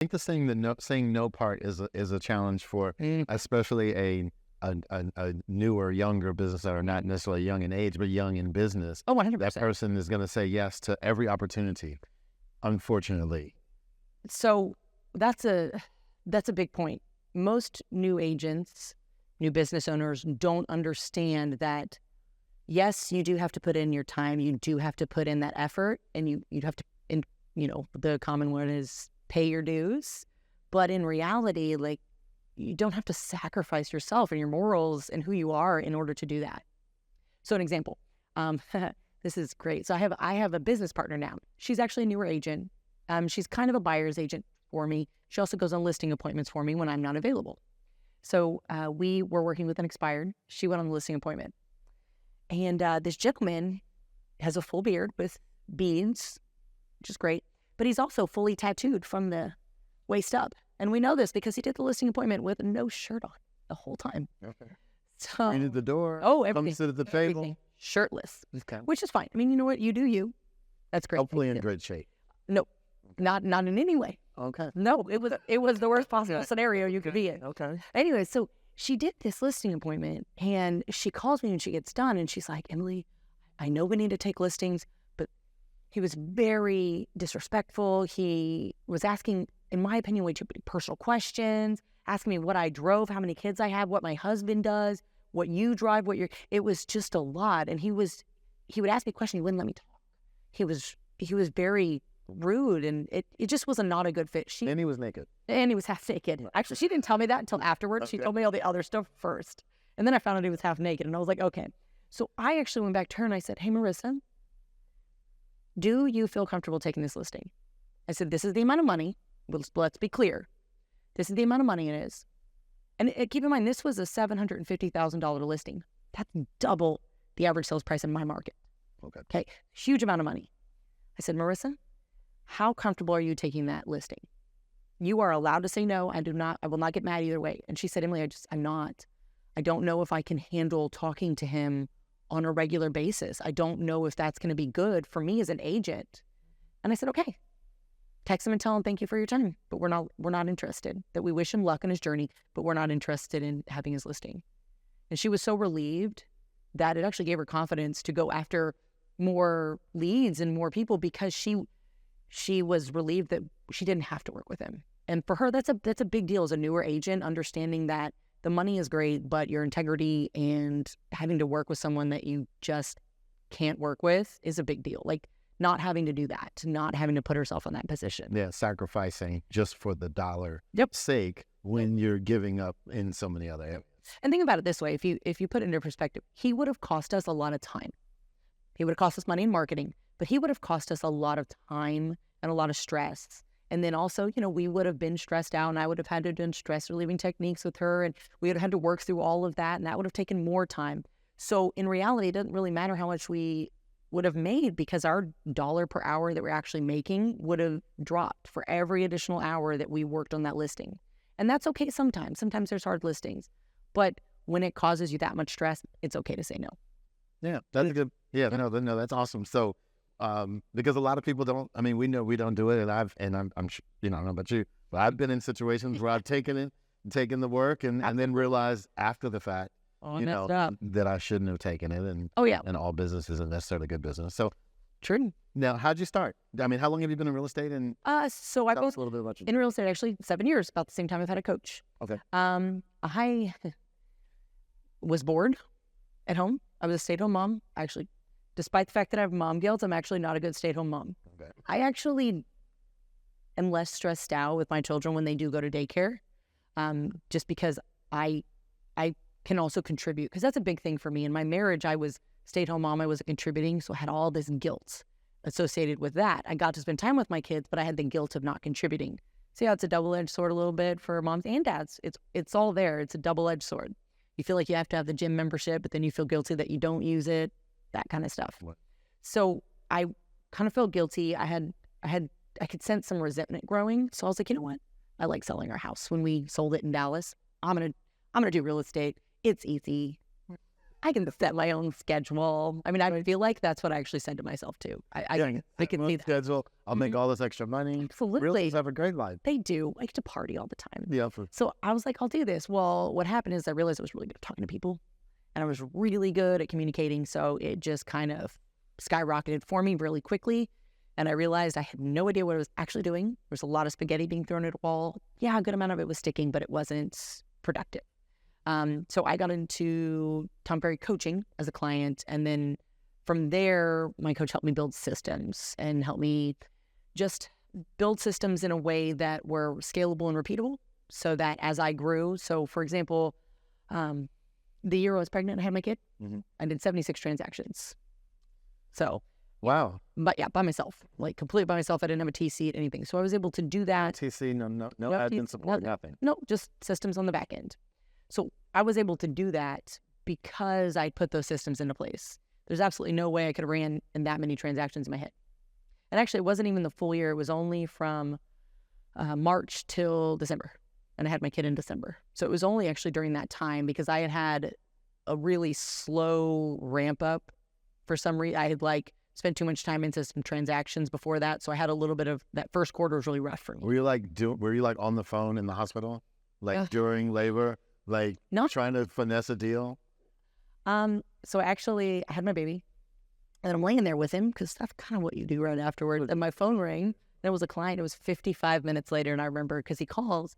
think the saying no part is a challenge for especially a newer, younger business owner, not necessarily young in age, but young in business. Oh, That 100%. person is going to say yes to every opportunity, unfortunately. So that's a big point. Most new agents, new business owners don't understand that, yes, you do have to put in your time. You do have to put in that effort, and you'd have to, the common word is pay your dues. But in reality, like, you don't have to sacrifice yourself and your morals and who you are in order to do that. So an example, this is great. So I have a business partner now. She's actually a newer agent. She's kind of a buyer's agent for me. She also goes on listing appointments for me when I'm not available. So we were working with an expired. She went on the listing appointment. And this gentleman has a full beard with beads, which is great. But he's also fully tattooed from the waist up. And we know this because he did the listing appointment with no shirt on the whole time. Okay. So, Greeted the door. everything. Come sit at the Everything. table. Shirtless, Okay. which is fine. I mean, you know what? You do you. That's great. Hopefully in good shape. No, not in any way. Okay. No, it was the worst possible scenario you could be in. Okay. Anyway, so she did this listing appointment, and she calls me when she gets done, and she's like, Emily, I know we need to take listings, but he was very disrespectful. He was asking, in my opinion, way too many personal questions, asking me what I drove, how many kids I have, what my husband does, what you drive, it was just a lot. And he would ask me questions, he wouldn't let me talk. He was very rude, and it just was not a good fit. And he was naked. And he was half naked. Actually, she didn't tell me that until afterwards. Okay. She told me all the other stuff first. And then I found out he was half naked, and I was like, okay. So I actually went back to her and I said, hey, Marissa, do you feel comfortable taking this listing? I said, this is the amount of money. Let's be clear. This is the amount of money it is. And keep in mind, this was a $750,000 listing. That's double the average sales price in my market. Okay. Huge amount of money. I said, Marissa, how comfortable are you taking that listing? You are allowed to say no. I will not get mad either way. And she said, Emily, I'm not. I don't know if I can handle talking to him on a regular basis. I don't know if that's going to be good for me as an agent. And I said, okay. Text him and tell him thank you for your time, but we're not interested. That we wish him luck in his journey, but we're not interested in having his listing. And she was so relieved that it actually gave her confidence to go after more leads and more people, because she was relieved that she didn't have to work with him. And for her, that's a big deal as a newer agent, understanding that the money is great, but your integrity and having to work with someone that you just can't work with is a big deal. Like, not having to do that, not having to put herself in that position. Yeah, sacrificing just for the dollar sake when you're giving up in so many other areas. And think about it this way, if you put it into perspective, he would have cost us a lot of time. He would have cost us money in marketing, but he would have cost us a lot of time and a lot of stress. And then also, we would have been stressed out, and I would have had to do stress relieving techniques with her, and we would have had to work through all of that, and that would have taken more time. So in reality, it doesn't really matter how much we would have made, because our dollar per hour that we're actually making would have dropped for every additional hour that we worked on that listing. And that's okay sometimes. Sometimes there's hard listings. But when it causes you that much stress, it's okay to say no. Yeah, that's good. Yeah, no, that's awesome. So, because a lot of people don't, we know we don't do it, and I'm sure, I don't know about you, but I've been in situations where I've taken the work and then realized after the fact, that I shouldn't have taken it. And and all business isn't necessarily good business. So true. Now, how'd you start? How long have you been in real estate? And so I tell us a little bit about you. In real estate, actually 7 years, about the same time I've had a coach. Okay. I was bored at home. I was a stay-at-home mom. Actually, despite the fact that I have mom guilt, I'm actually not a good stay-at-home mom. Okay. I actually am less stressed out with my children when they do go to daycare, just because I can also contribute, because that's a big thing for me. In my marriage, I was stay-at-home mom. I wasn't contributing, so I had all this guilt associated with that. I got to spend time with my kids, but I had the guilt of not contributing. See how it's a double-edged sword a little bit for moms and dads. It's all there. It's a double-edged sword. You feel like you have to have the gym membership, but then you feel guilty that you don't use it, that kind of stuff. What? So I kind of felt guilty. I could sense some resentment growing. So I was like, you know what? I like selling our house. When we sold it in Dallas, I'm gonna do real estate. It's easy. I can set my own schedule. I mean, I feel like that's what I actually said to myself too. I can see that. Schedule. I'll make all this extra money. Absolutely. Realtors have a great life. They do. I get to party all the time. Yeah. So I was like, I'll do this. Well, what happened is I realized I was really good at talking to people and I was really good at communicating. So it just kind of skyrocketed for me really quickly. And I realized I had no idea what I was actually doing. There was a lot of spaghetti being thrown at a wall. Yeah, a good amount of it was sticking, but it wasn't productive. So I got into Tom Ferry coaching as a client. And then from there, my coach helped me build systems and helped me just build systems in a way that were scalable and repeatable so that as I grew, so for example, the year I was pregnant, I had my kid, I did 76 transactions. So, wow. But yeah, by myself, like completely by myself. I didn't have a TC at anything. So I was able to do that. TC, no admin support, nothing. No, just systems on the back end. So I was able to do that because I put those systems into place. There's absolutely no way I could have ran in that many transactions in my head. And actually, it wasn't even the full year. It was only from March till December. And I had my kid in December. So it was only actually during that time because I had a really slow ramp up for some reason. I had spent too much time into some transactions before that. So I had a little bit of that first quarter was really rough for me. Were you on the phone in the hospital? During labor? No. Trying to finesse a deal? So actually, I had my baby, and I'm laying there with him because that's kind of what you do right afterwards. And my phone rang. There was a client. It was 55 minutes later, and I remember because he calls,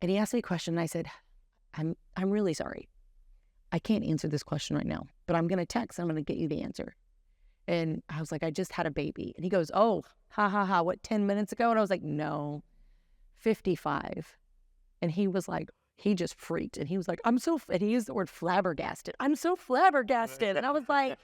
and he asked me a question. And I said, "I'm really sorry. I can't answer this question right now, but I'm going to text. I'm going to get you the answer." And I was like, "I just had a baby," and he goes, "Oh, ha ha ha! What 10 minutes ago?" And I was like, "No, 55." And he was like. He just freaked, and he was like, and he used the word flabbergasted. I'm so flabbergasted. And I was like,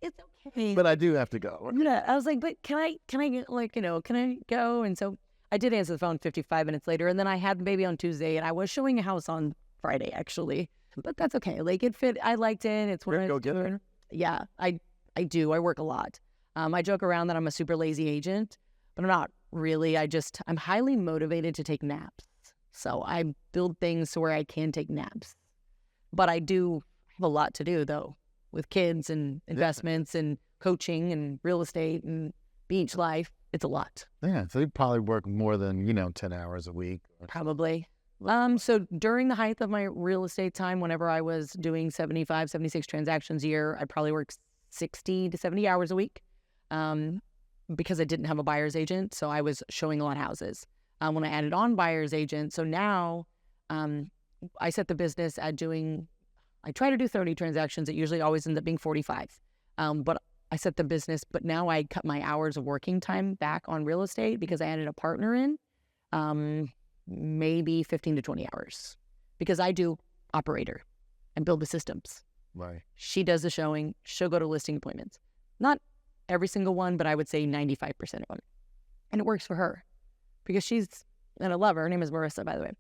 it's okay. But I do have to go. Yeah. I was like, but can I can I go? And so I did answer the phone 55 minutes later, and then I had the baby on Tuesday, and I was showing a house on Friday, actually. But that's okay. It fit. I liked it. It's what I go get her. Yeah, I do. I work a lot. I joke around that I'm a super lazy agent, but I'm not really. I'm highly motivated to take naps. So I build things where I can take naps. But I do have a lot to do, though, with kids and investments and coaching and real estate and beach life. It's a lot. Yeah, so you probably work more than, 10 hours a week. Probably. So during the height of my real estate time, whenever I was doing 75, 76 transactions a year, I probably worked 60 to 70 hours a week because I didn't have a buyer's agent. So I was showing a lot of houses. When I added on buyer's agent. So now I set the business at I try to do 30 transactions. It usually always ends up being 45. But I set the business, but now I cut my hours of working time back on real estate because I added a partner in, maybe 15 to 20 hours because I do operator and build the systems. Right. She does the showing. She'll go to listing appointments. Not every single one, but I would say 95% of them. And it works for her. Because and I love her. Her name is Marissa, by the way.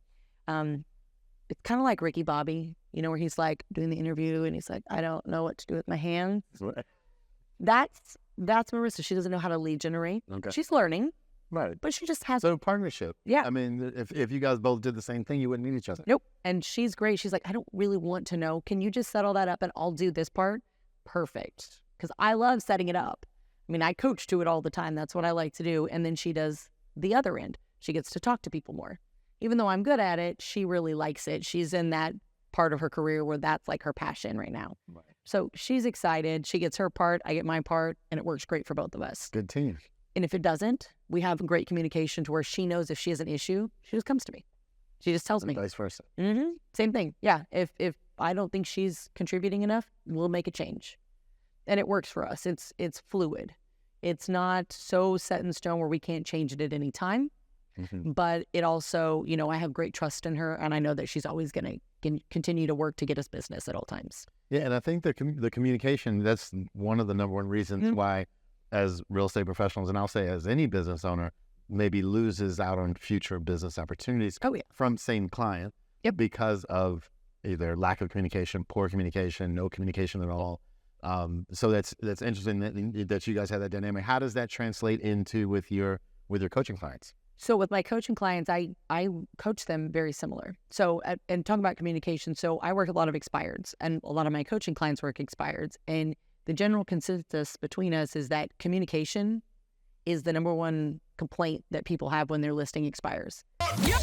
It's kind of like Ricky Bobby, where he's doing the interview and he's like, I don't know what to do with my hands. That's Marissa. She doesn't know how to lead generate. Okay. She's learning. Right. But she just has. So partnership. Yeah. I mean, if you guys both did the same thing, you wouldn't need each other. Nope. And she's great. She's like, I don't really want to know. Can you just set all that up and I'll do this part? Perfect. Because I love setting it up. I mean, I coach to it all the time. That's what I like to do. And then she does the other end. She gets to talk to people more. Even though I'm good at it, she really likes it. She's in that part of her career where that's her passion right now. Right. So she's excited. She gets her part, I get my part, and it works great for both of us. Good team. And if it doesn't, we have great communication to where she knows if she has an issue, she just comes to me. She just tells me. Vice versa. Mm-hmm. Same thing. Yeah. If I don't think she's contributing enough, we'll make a change. And it works for us. It's fluid. It's not so set in stone where we can't change it at any time. Mm-hmm. But it also, I have great trust in her, and I know that she's always going to continue to work to get us business at all times. Yeah, and I think the communication, that's one of the number one reasons why, as real estate professionals, and I'll say as any business owner, maybe loses out on future business opportunities from same client because of either lack of communication, poor communication, no communication at all. So that's interesting that you guys have that dynamic. How does that translate into with your coaching clients? So with my coaching clients, I coach them very similar. So and talking about communication, so I work a lot of expireds, and a lot of my coaching clients work expireds. And the general consensus between us is that communication is the number one complaint that people have when their listing expires. Yeah.